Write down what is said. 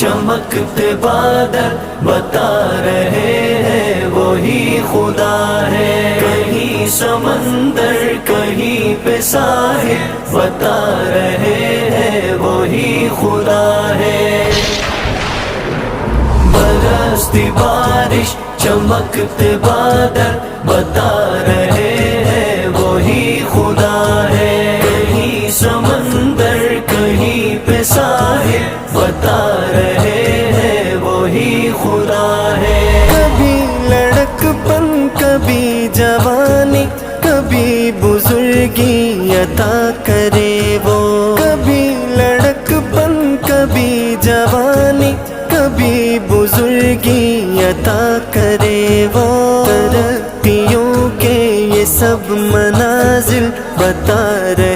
چمکتے بادل بتا رہے ہیں وہی خدا ہے، کہیں سمندر کہیں پہ ساحل بتا رہے ہیں وہی خدا ہے۔ برستی بارش چمکتے بادل بتا رہے ہیں وہی خدا ہے، کہیں سمندر کہیں پہ ساحل بتا رہے ہیں وہی خدا ہے۔ کبھی لڑک پن کبھی جوانی کبھی بزرگی عطا کرے وہ، کبھی لڑک پن کبھی جوانی کبھی بزرگی عطا کرے وہ، ترقیوں کے یہ سب منازل بتا رہے